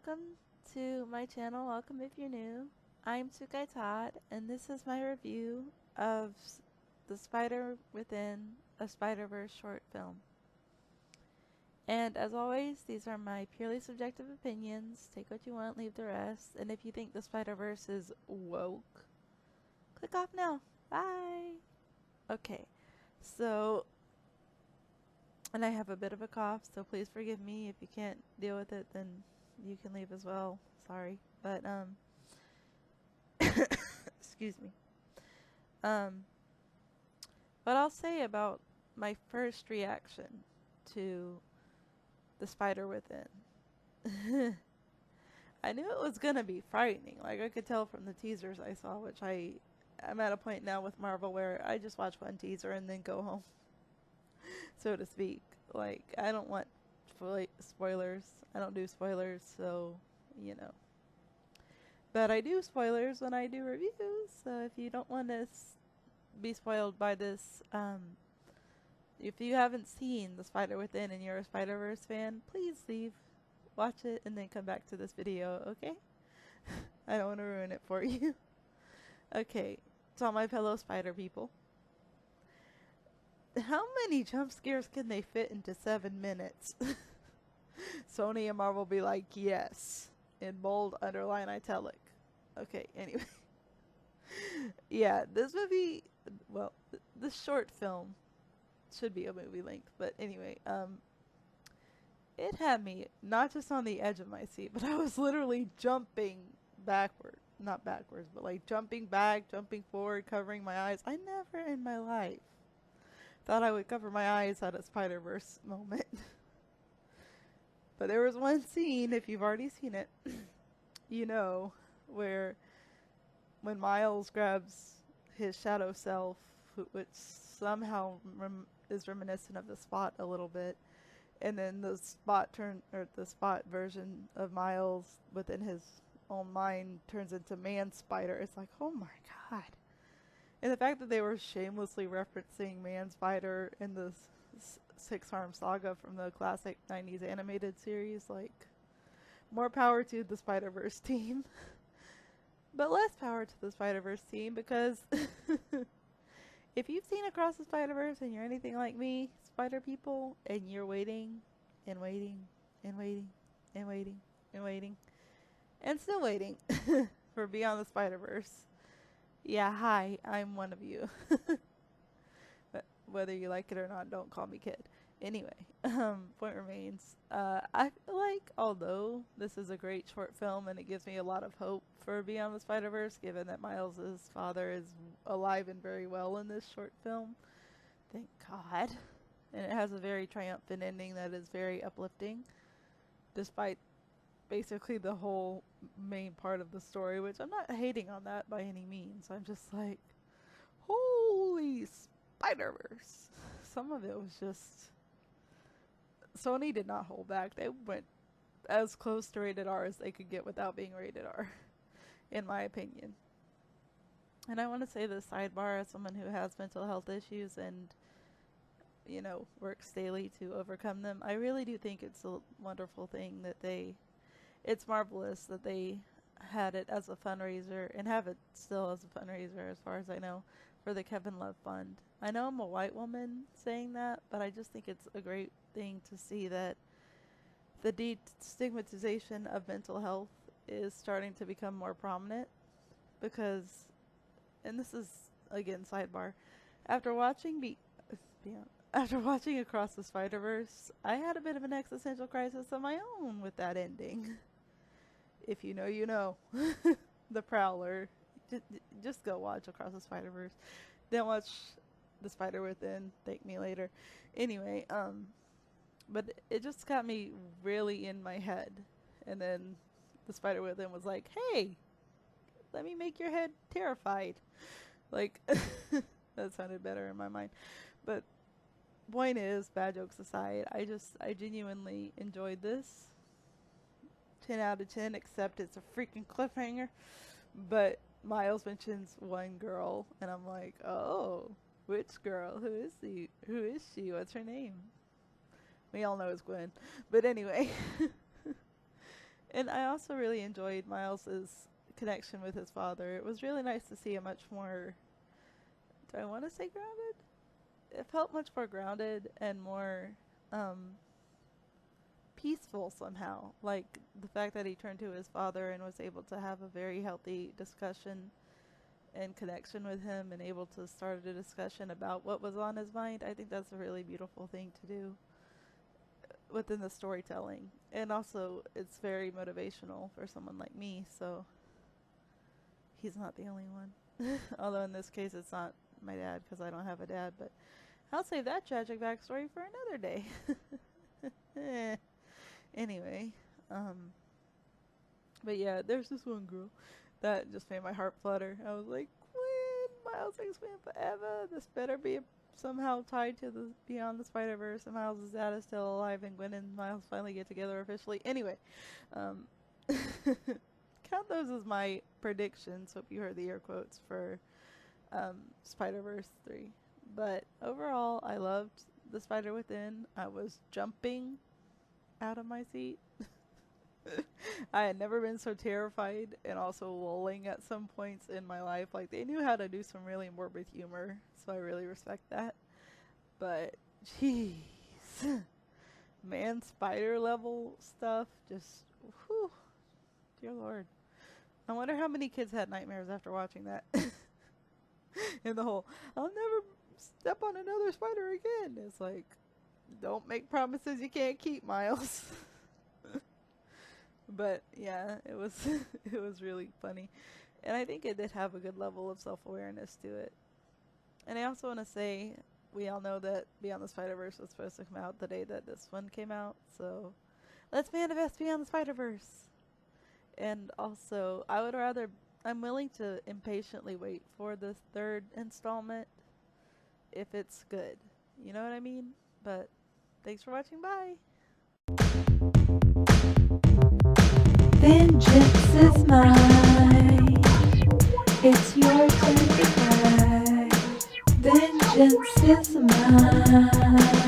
welcome to my channel. Welcome if you're new. I'm Sukai Todd, and this is my review of The Spider Within a Spider-Verse short film. And as always, these are my purely subjective opinions. Take what you want, leave the rest. And if you think the Spider-Verse is woke, click off now. Bye! Okay, so, and I have a bit of a cough, so please forgive me. If you can't deal with it, then you can leave as well. Sorry. But, excuse me. What I'll say about my first reaction to The Spider Within. I knew it was gonna be frightening. Like, I could tell from the teasers I saw, which I'm at a point now with Marvel where I just watch one teaser and then go home, so to speak. Like, I don't want spoilers. I don't do spoilers, so, you know. But I do spoilers when I do reviews, so if you don't want to be spoiled by this, if you haven't seen The Spider Within and you're a Spider-Verse fan, please leave, watch it, and then come back to this video, okay? I don't want to ruin it for you. Okay, to all my fellow spider people. How many jump scares can they fit into 7 minutes? Sony and Marvel be like, yes, in bold, underline, italic. Okay, anyway. Yeah, this movie, well, this short film should be a movie length, but anyway, it had me not just on the edge of my seat, but I was literally jumping backward. Not backwards, but like jumping back, jumping forward, covering my eyes. I never in my life thought I would cover my eyes at a Spider-Verse moment. But there was one scene, if you've already seen it, you know, where when Miles grabs his shadow self, which somehow is reminiscent of the Spot a little bit, and then the Spot version of Miles within his own mind turns into Man Spider. It's like, oh my god. And the fact that they were shamelessly referencing Man Spider in the Six-Arm Saga from the classic 90s animated series, like, more power to the Spider-Verse team. But less power to the Spider-Verse team, because if you've seen Across the Spider-Verse and you're anything like me, Spider people, and you're waiting and waiting and waiting and waiting and waiting and still waiting for Beyond the Spider-Verse, yeah, hi, I'm one of you. But whether you like it or not, don't call me kid. Anyway, point remains, I feel like, although this is a great short film and it gives me a lot of hope for Beyond the Spider-Verse, given that Miles' father is alive and very well in this short film, thank God, and it has a very triumphant ending that is very uplifting, despite basically the whole main part of the story, which I'm not hating on that by any means. I'm just like, holy Spider-Verse. Some of it was just, Sony did not hold back. They went as close to rated R as they could get without being rated R, in my opinion. And I want to say this sidebar as someone who has mental health issues and, you know, works daily to overcome them. I really do think it's a wonderful thing that it's marvelous that they had it as a fundraiser and have it still as a fundraiser, as far as I know, for the Kevin Love Fund. I know I'm a white woman saying that, but I just think it's a great thing to see that the destigmatization of mental health is starting to become more prominent, because, and this is again sidebar, after watching after watching Across the Spider-Verse, I had a bit of an existential crisis of my own with that ending. If you know, you know. The Prowler. Just go watch Across the Spider-Verse. Then watch The Spider Within. Thank me later. Anyway, but it just got me really in my head. And then The Spider Within was like, hey, let me make your head terrified. Like, that sounded better in my mind. But point is, bad jokes aside, I genuinely enjoyed this. 10 out of 10, except it's a freaking cliffhanger. But Miles mentions one girl, and I'm like, oh, which girl? Who is she? Who is she? What's her name? We all know it's Gwen. But anyway, And I also really enjoyed Miles's connection with his father. It was really nice to see a much more, do I want to say grounded? It felt much more grounded and more peaceful somehow. Like the fact that he turned to his father and was able to have a very healthy discussion and connection with him and able to start a discussion about what was on his mind. I think that's a really beautiful thing to do within the storytelling. And also, it's very motivational for someone like me, so he's not the only one. Although in this case, it's not my dad because I don't have a dad, but I'll save that tragic backstory for another day. Anyway, but yeah, there's this one girl that just made my heart flutter. I was like, when Miles X-Men forever, this better be somehow tied to the Beyond the Spider-Verse, and Miles' dad is still alive, and Gwen and Miles finally get together officially. Anyway, count those as my predictions. Hope you heard the air quotes for Spider-Verse 3. But overall, I loved The Spider Within. I was jumping out of my seat. I had never been so terrified and also lulling at some points in my life. Like, they knew how to do some really morbid humor, so I really respect that. But, jeez. Man, spider level stuff, just, whew. Dear Lord. I wonder how many kids had nightmares after watching that. And the whole, I'll never step on another spider again. It's like, don't make promises you can't keep, Miles. But yeah, it was it was really funny, and I think it did have a good level of self-awareness to it. And I also want to say, we all know that Beyond the Spider-Verse was supposed to come out the day that this one came out, so let's manifest Beyond the Spider-Verse. And also, I'm willing to impatiently wait for the third installment if it's good. You know what I mean? But thanks for watching. Bye. Vengeance is mine. It's your turn to cry. Vengeance is mine.